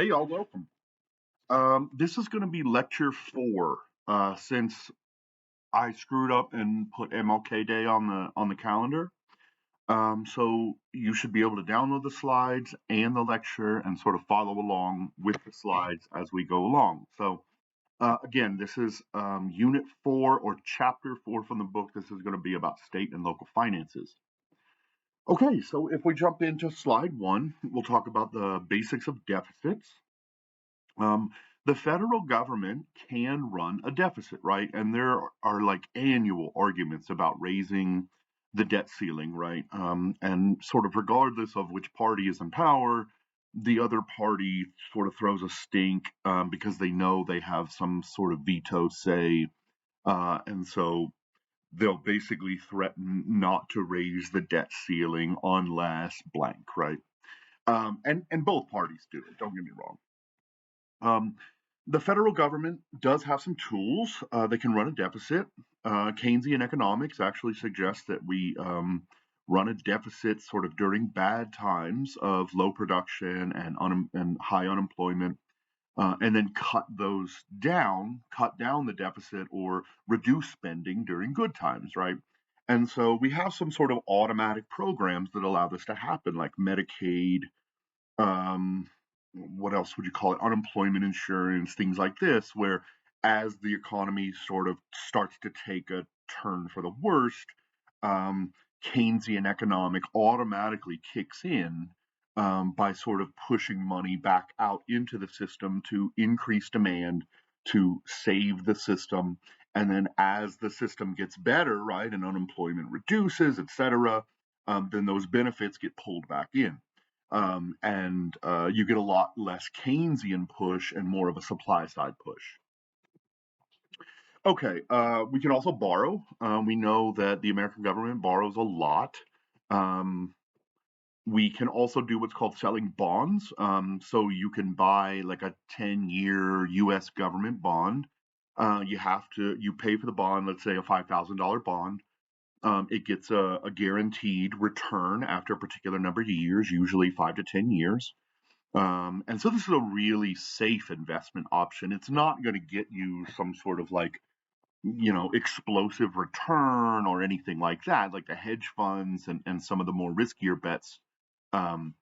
Hey, y'all, welcome. This is going to be lecture four. Since I screwed up and put MLK Day on the calendar, so you should be able to download the slides and the lecture and sort of follow along with the slides as we go along. So again, this is Unit 4 or Chapter 4 from the book. This is going to be about state and local finances. Okay, so if we jump into slide 1, we'll talk about the basics of deficits. Um, the federal government can run a deficit, right? And there are like annual arguments about raising the debt ceiling, right? And sort of regardless of which party is in power, the other party sort of throws a stink because they know they have some sort of veto say. And so they'll basically threaten not to raise the debt ceiling unless blank, right? And both parties do it, don't get me wrong. The federal government does have some tools. They can run a deficit. Keynesian economics actually suggests that we run a deficit sort of during bad times of low production and high unemployment, and then cut down the deficit or reduce spending during good times, right? And so we have some sort of automatic programs that allow this to happen, like Medicaid, um, what else would you call it? Unemployment insurance, things like this, where as the economy sort of starts to take a turn for the worst, um, Keynesian economic automatically kicks in by sort of pushing money back out into the system to increase demand, to save the system. And then as the system gets better, right, and unemployment reduces, et cetera, then those benefits get pulled back in. And you get a lot less Keynesian push and more of a supply side push. Okay, we can also borrow. We know that the American government borrows a lot. Um, we can also do what's called selling bonds. So you can buy like a 10-year US government bond. You pay for the bond, let's say a $5,000 bond. It gets a guaranteed return after a particular number of years, usually 5 to 10 years. And so this is a really safe investment option. It's not going to get you some sort of like, explosive return or anything like that, like the hedge funds and some of the more riskier bets, um,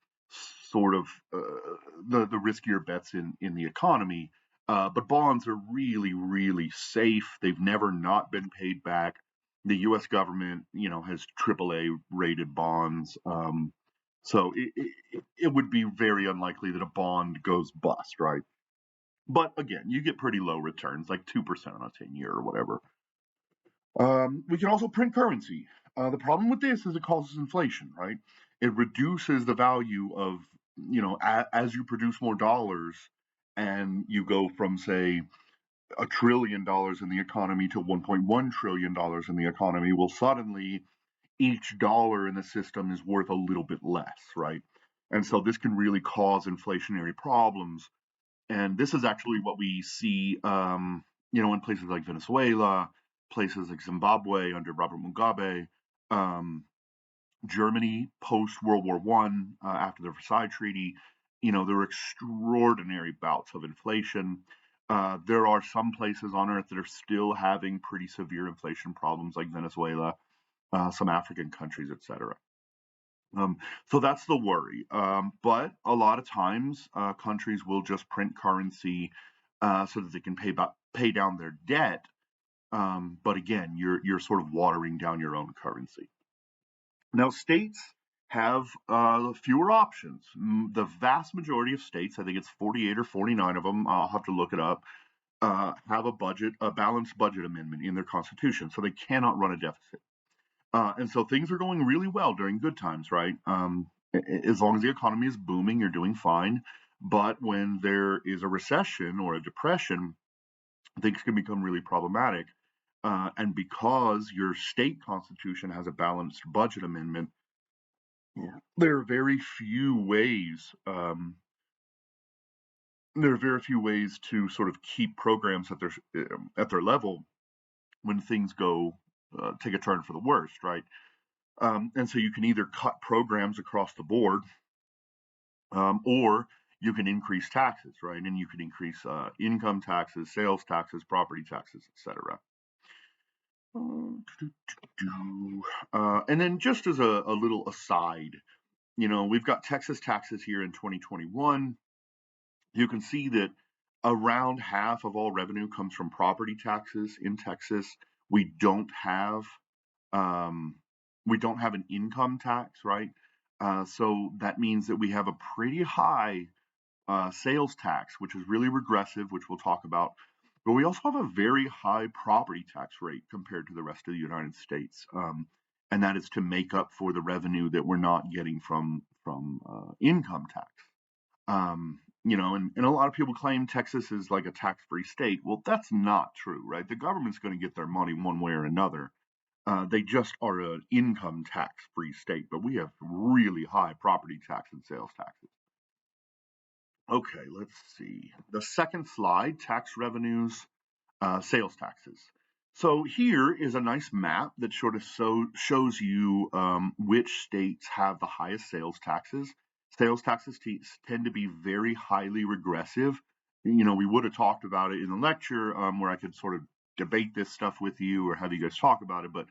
sort of the riskier bets in the economy. But bonds are really, really safe. They've never not been paid back. The U.S. government, has AAA rated bonds. So it would be very unlikely that a bond goes bust, right? But again, you get pretty low returns, like 2% on a 10-year or whatever. We can also print currency. The problem with this is it causes inflation, right? It reduces the value of, as you produce more dollars and you go from, say, $1 trillion in the economy to $1.1 trillion in the economy, well, suddenly each dollar in the system is worth a little bit less, right? And so this can really cause inflationary problems. And this is actually what we see, in places like Venezuela, places like Zimbabwe under Robert Mugabe, um, Germany post World War One, after the Versailles Treaty. There were extraordinary bouts of inflation. There are some places on earth that are still having pretty severe inflation problems, like Venezuela, some African countries, etc. Um, so that's the worry. But a lot of times, countries will just print currency so that they can pay down their debt. But again, you're sort of watering down your own currency. Now, states have fewer options. The vast majority of states, I think it's 48 or 49 of them, I'll have to look it up, have a balanced budget amendment in their constitution, so they cannot run a deficit. And so things are going really well during good times, right? As long as the economy is booming, you're doing fine. But when there is a recession or a depression, things can become really problematic. And because your state constitution has a balanced budget amendment, there are very few ways. There are very few ways to sort of keep programs at their level when things go take a turn for the worst, right? And so you can either cut programs across the board, or you can increase taxes, right? And you can increase income taxes, sales taxes, property taxes, etc. And then just as a little aside, we've got Texas taxes here in 2021. You can see that around half of all revenue comes from property taxes in Texas. We don't have um, we don't have an income tax, right? So that means that we have a pretty high sales tax, which is really regressive, which we'll talk about. But we also have a very high property tax rate compared to the rest of the United States, and that is to make up for the revenue that we're not getting from income tax. And a lot of people claim Texas is like a tax-free state. Well, that's not true, right? The government's going to get their money one way or another. They just are an income tax-free state, but we have really high property tax and sales taxes. Okay, let's see. The second slide, tax revenues, sales taxes. So here is a nice map that sort of shows you which states have the highest sales taxes. Sales taxes tend to be very highly regressive. We would have talked about it in the lecture where I could sort of debate this stuff with you or have you guys talk about it. But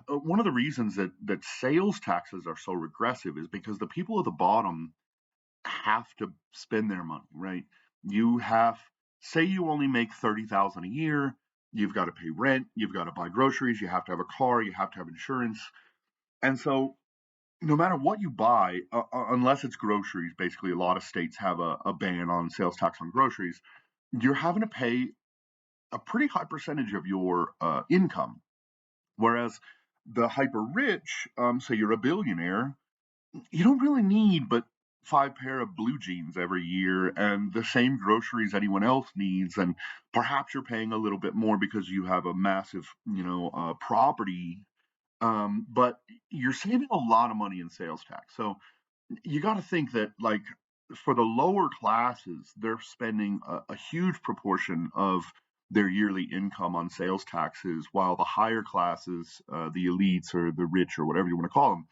one of the reasons that sales taxes are so regressive is because the people at the bottom have to spend their money, right? You have, say you only make 30,000 a year, you've got to pay rent, you've got to buy groceries, you have to have a car, you have to have insurance. And so no matter what you buy, unless it's groceries, basically a lot of states have a ban on sales tax on groceries, you're having to pay a pretty high percentage of your income. Whereas the hyper rich, say you're a billionaire, you don't really need but 5 pair of blue jeans every year and the same groceries anyone else needs, and perhaps you're paying a little bit more because you have a massive property, but you're saving a lot of money in sales tax. So you got to think that, like, for the lower classes, they're spending a huge proportion of their yearly income on sales taxes, while the higher classes, the elites or the rich or whatever you want to call them,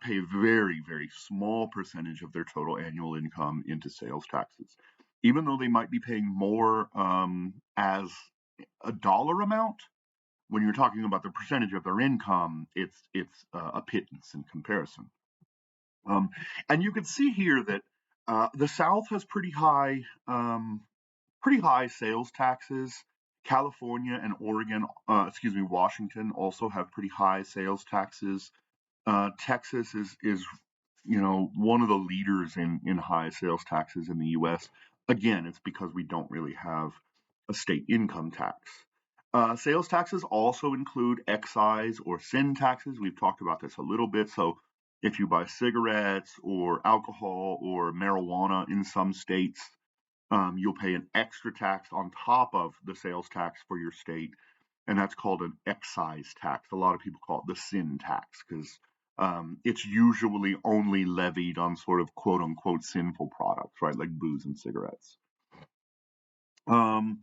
pay a very, very small percentage of their total annual income into sales taxes. Even though they might be paying more as a dollar amount, when you're talking about the percentage of their income, it's a pittance in comparison. Um, and you can see here that the South has pretty high sales taxes. California and Oregon, Washington also have pretty high sales taxes. Texas is one of the leaders in high sales taxes in the U.S. Again, it's because we don't really have a state income tax. Sales taxes also include excise or sin taxes. We've talked about this a little bit. So if you buy cigarettes or alcohol or marijuana in some states, you'll pay an extra tax on top of the sales tax for your state, and that's called an excise tax. A lot of people call it the sin tax because it's usually only levied on sort of quote unquote sinful products, right, like booze and cigarettes. Um,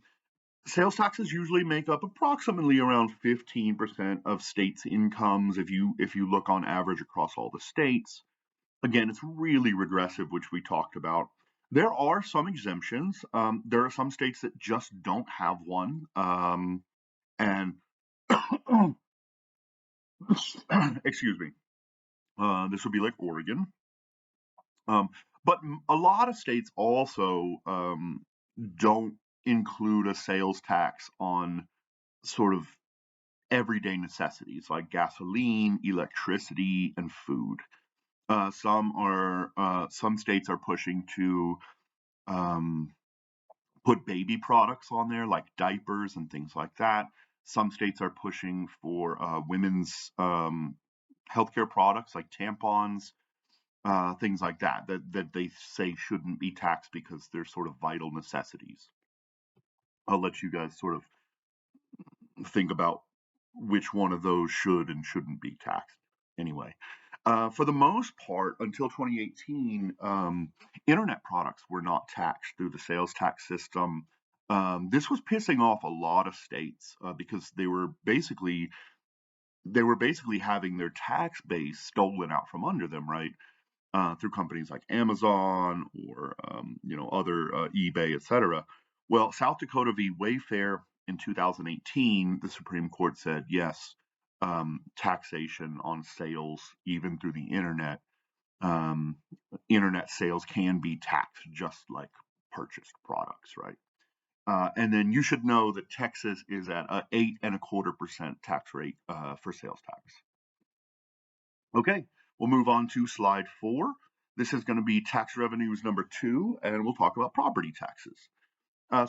Sales taxes usually make up approximately around 15% of states' incomes if you look on average across all the states. Again, it's really regressive, which we talked about. There are some exemptions. There are some states that just don't have one, and excuse me, this would be like Oregon. Um, but a lot of states also don't include a sales tax on sort of everyday necessities like gasoline, electricity, and food. Some states are pushing to um, put baby products on there, like diapers and things like that. Some states are pushing for women's healthcare products like tampons, things like that they say shouldn't be taxed because they're sort of vital necessities. I'll let you guys sort of think about which one of those should and shouldn't be taxed. Anyway, for the most part, until 2018, internet products were not taxed through the sales tax system. This was pissing off a lot of states because they were basically having their tax base stolen out from under them, right? through companies like Amazon or other eBay, etc. Well, South Dakota v. Wayfair in 2018, the Supreme Court said yes, taxation on sales, even through the um, internet sales can be taxed just like purchased products, right? And then you should know that Texas is at a 8.25% tax rate for sales tax. Okay, we'll move on to slide 4. This is going to be tax revenues number 2, and we'll talk about property taxes.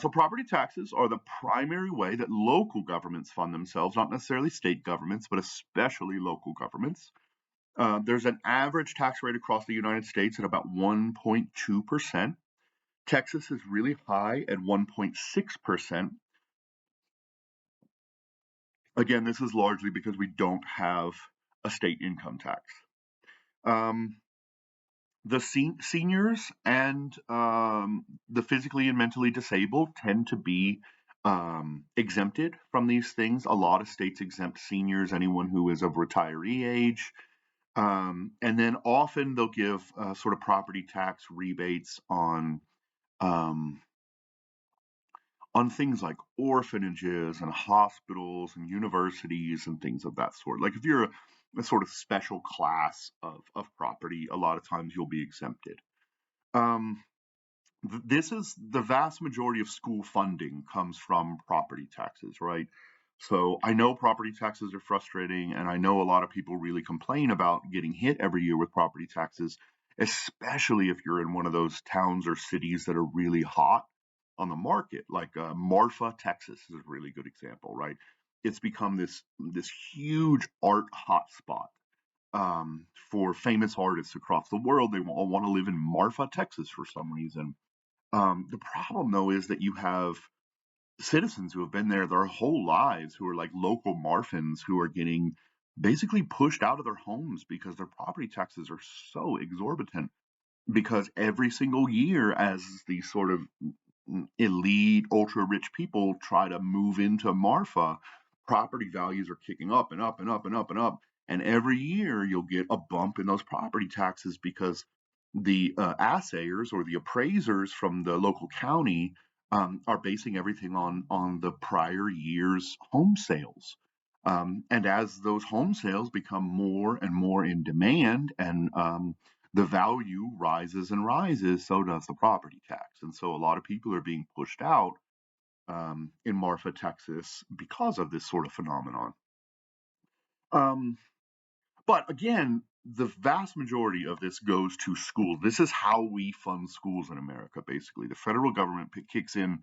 So property taxes are the primary way that local governments fund themselves, not necessarily state governments, but especially local governments. There's an average tax rate across the United States at about 1.2%. Texas is really high at 1.6%. Again, this is largely because we don't have a state income tax. Um, the seniors and the physically and mentally disabled tend to be exempted from these things. A lot of states exempt seniors, anyone who is of retiree age. And then often they'll give sort of property tax rebates um, on things like orphanages and hospitals and universities and things of that sort. Like if you're a sort of special class of property, a lot of times you'll be exempted. Um, this is the vast majority of school funding comes from property taxes, right? So I know property taxes are frustrating, and I know a lot of people really complain about getting hit every year with property taxes, especially if you're in one of those towns or cities that are really hot on the market. Like Marfa, Texas is a really good example, right? It's become this huge art hotspot for famous artists across the world. They all want to live in Marfa, Texas for some reason. The problem, though, is that you have citizens who have been there their whole lives who are like local Marfans who are getting basically pushed out of their homes because their property taxes are so exorbitant. Because every single year, as these sort of elite, ultra rich people try to move into Marfa, property values are kicking up and up and up and up and up. And every year you'll get a bump in those property taxes because the assayers or the appraisers from the local county are basing everything on the prior year's home sales. And as those home sales become more and more in demand and the value rises and rises, so does the property tax. And so a lot of people are being pushed out in Marfa, Texas because of this sort of phenomenon. Um, but again, the vast majority of this goes to schools. This is how we fund schools in America, basically. The federal government kicks in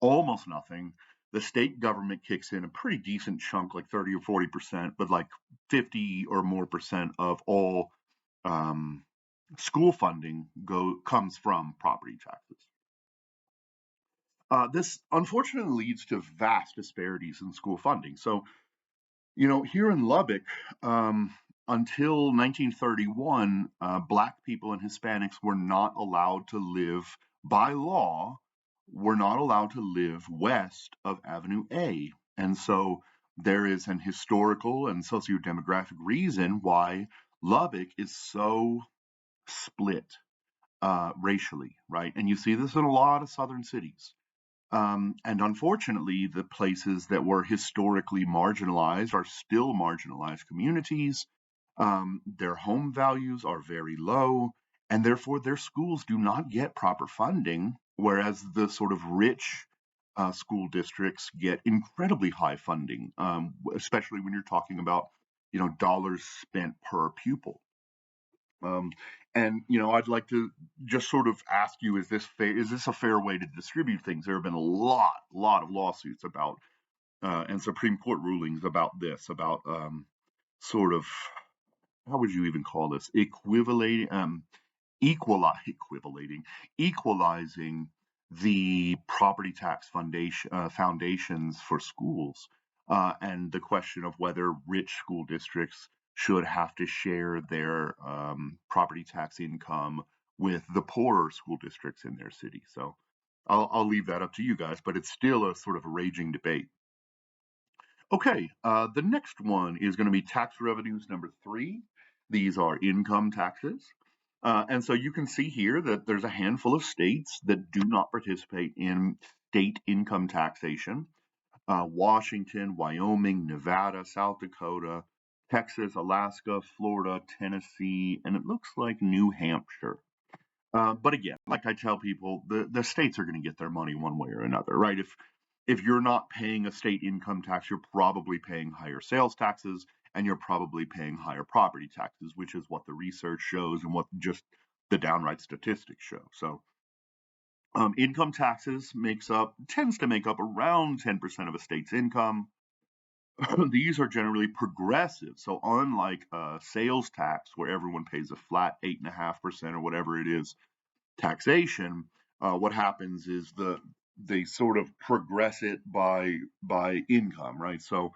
almost nothing. The state government kicks in a pretty decent chunk, like 30 or 40%, but like 50 or more percent of all um, school funding comes from property taxes. This unfortunately leads to vast disparities in school funding. So, here in Lubbock, um, until 1931, Black people and Hispanics were not allowed to live, by law, were not allowed to live west of Avenue A. And so there is an historical and socio-demographic reason why Lubbock is so split racially, right? And you see this in a lot of southern cities. And unfortunately, the places that were historically marginalized are still marginalized communities. Their home values are very low, and therefore their schools do not get proper funding, whereas the sort of rich school districts get incredibly high funding, especially when you're talking about dollars spent per pupil. Um, and I'd like to just sort of ask you: Is this fair? Is this a fair way to distribute things? There have been a lot of lawsuits about and Supreme Court rulings about this, about sort of how would you even call this equivalating, equivalating, equalizing the property tax foundations for schools, and the question of whether rich school districts should have to share their property tax income with the poorer school districts in their city. So I'll leave that up to you guys, but it's still a sort of a raging debate. Okay, the next one is going to be tax revenues number 3. These are income taxes. And so you can see here that there's a handful of states that do not participate in state income taxation. Washington, Wyoming, Nevada, South Dakota, Texas, Alaska, Florida, Tennessee, and it looks like New Hampshire. But again, like I tell people, the states are going to get their money one way or another, right? If you're not paying a state income tax, you're probably paying higher sales taxes and you're probably paying higher property taxes, which is what the research shows and what just the downright statistics show. So income taxes tends to make up around 10% of a state's income. These are generally progressive. So unlike sales tax, where everyone pays a flat 8.5% or whatever it is taxation, what happens is they sort of progress it by income, right? So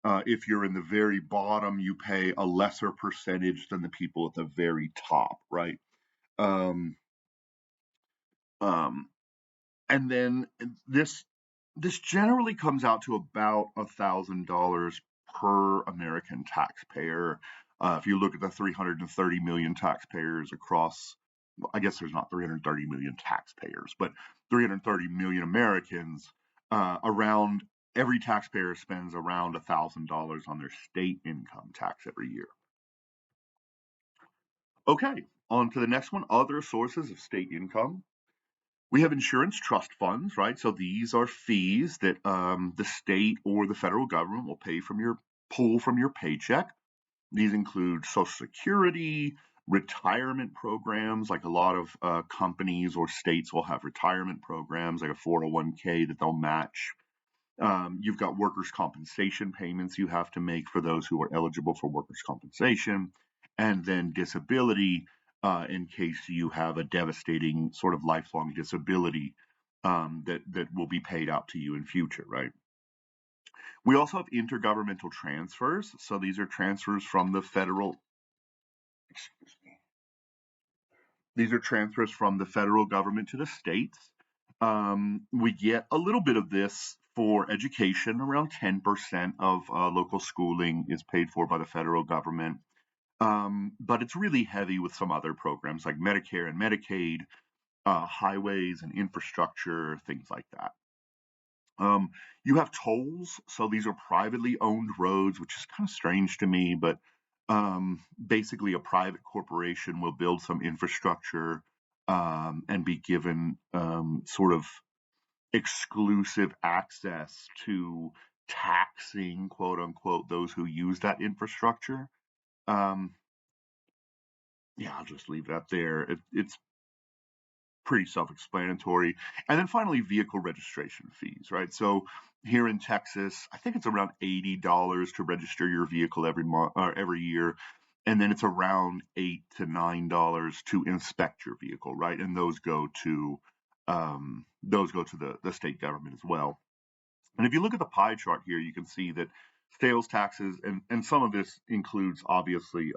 if you're in the very bottom, you pay a lesser percentage than the people at the very top, right? Um, um, and then this generally comes out to about $1,000 per American taxpayer. If you look at the 330 million taxpayers across, well, I guess there's not 330 million taxpayers, but 330 million Americans, around every taxpayer spends around $1,000 on their state income tax every year. Okay, on to the next one, other sources of state income. We have insurance trust funds, right? So these are fees that the state or the federal government will pull from your paycheck. These include Social Security, retirement programs, like a lot of companies or states will have retirement programs, like a 401k that they'll match. You've got workers' compensation payments you have to make for those who are eligible for workers' compensation, and then disability in case you have a devastating sort of lifelong disability that will be paid out to you in future, right? We also have intergovernmental transfers. So these are transfers from the federal, excuse me, these are transfers from the federal government to the states. We get a little bit of this for education. Around 10% of local schooling is paid for by the federal government. But it's really heavy with some other programs like Medicare and Medicaid, highways and infrastructure, things like that. You have tolls, so these are privately owned roads, which is kind of strange to me, but basically a private corporation will build some infrastructure and be given sort of exclusive access to taxing, quote unquote, those who use that infrastructure. Um, yeah, I'll just leave that there. It's pretty self-explanatory. And then finally, vehicle registration fees, right? So here in Texas, I think it's around $80 to register your vehicle every month or every year, and then it's around $8 to $9 to inspect your vehicle, right? And those go to the state government as well. And if you look at the pie chart here, you can see that sales taxes and some of this includes obviously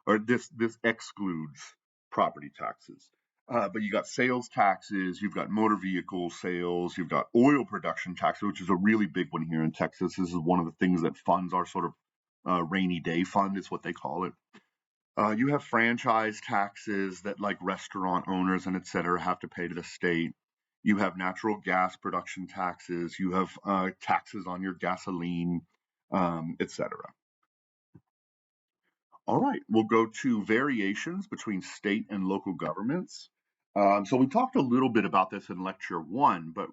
or this excludes property taxes. But you got sales taxes, you've got motor vehicle sales, you've got oil production tax, which is a really big one here in Texas. This is one of the things that funds our sort of rainy day fund, is what they call it. You have franchise taxes that like restaurant owners and et cetera have to pay to the state. You have natural gas production taxes. You have taxes on your gasoline, et cetera. All right, we'll go to variations between state and local governments. So we talked a little bit about this in lecture one, but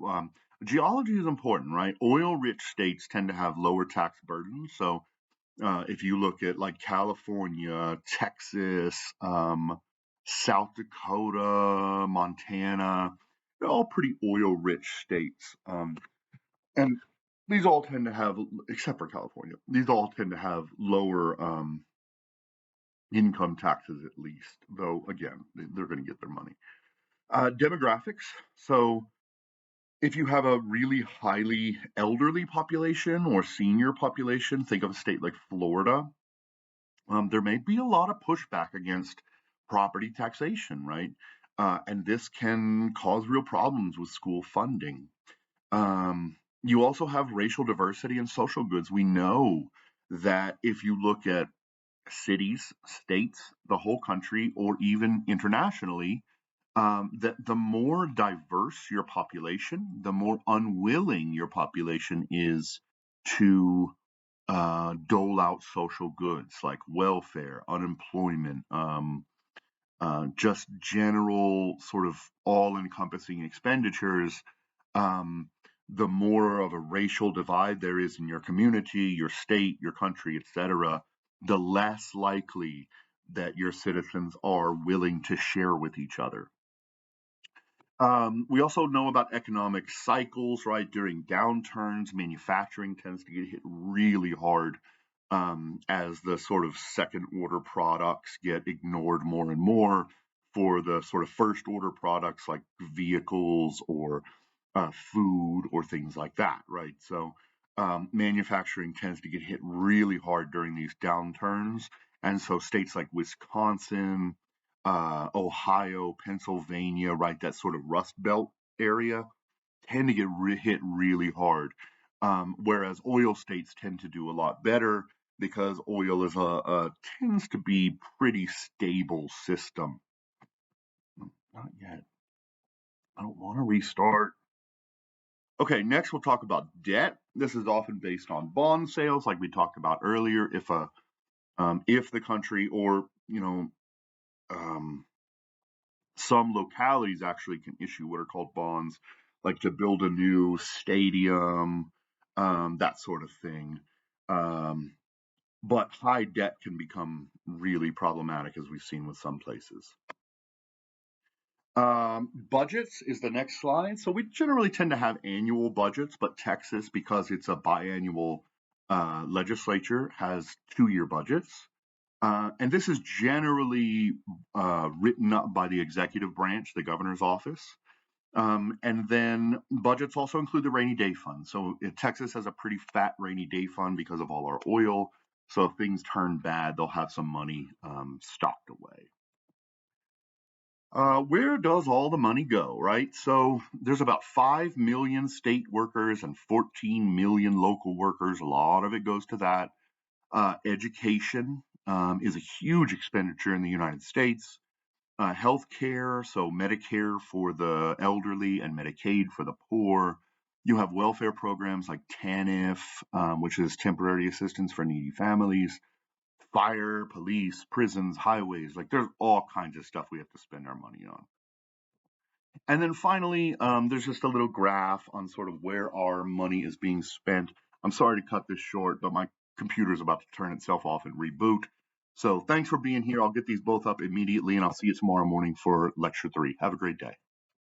geology is important, right? Oil-rich states tend to have lower tax burdens. So if you look at like California, Texas, South Dakota, Montana, they're all pretty oil rich states. And these all tend to have, except for California, these all tend to have lower income taxes at least, though again, they're going to get their money. Demographics. So if you have a really highly elderly population or senior population, think of a state like Florida, there may be a lot of pushback against property taxation, right? And this can cause real problems with school funding. You also have racial diversity in social goods. We know that if you look at cities, states, the whole country, or even internationally, that the more diverse your population, the more unwilling your population is to dole out social goods like welfare, unemployment, just general sort of all encompassing expenditures. Um, the more of a racial divide there is in your community, your state, your country, etc., the less likely that your citizens are willing to share with each other. We also know about economic cycles, right? During downturns, manufacturing tends to get hit really hard as the sort of second order products get ignored more and more for the sort of first order products like vehicles or food or things like that, right? So manufacturing tends to get hit really hard during these downturns. And so states like Wisconsin, Ohio, Pennsylvania, right, that sort of Rust Belt area tend to get hit really hard. Whereas oil states tend to do a lot better because oil is a tends to be pretty stable system. Not yet. I don't want to restart. Okay, next we'll talk about debt. This is often based on bond sales, like we talked about earlier. If the country or um, some localities actually can issue what are called bonds, like to build a new stadium, that sort of thing. Um, but high debt can become really problematic, as we've seen with some places. Budgets is the next slide. So we generally tend to have annual budgets, but Texas, because it's a biannual legislature, has 2-year budgets. And this is generally written up by the executive branch, the governor's office. And then budgets also include the rainy day fund. So Texas has a pretty fat rainy day fund because of all our oil. So if things turn bad, they'll have some money stocked away. Where does all the money go, right? So there's about 5 million state workers and 14 million local workers. A lot of it goes to that. Education is a huge expenditure in the United States. Healthcare, so Medicare for the elderly and Medicaid for the poor. You have welfare programs like TANF, which is temporary assistance for needy families, fire, police, prisons, highways. Like there's all kinds of stuff we have to spend our money on. And then finally, there's just a little graph on sort of where our money is being spent. I'm sorry to cut this short, but my computer is about to turn itself off and reboot. So thanks for being here. I'll get these both up immediately, and I'll see you tomorrow morning for lecture 3. Have a great day.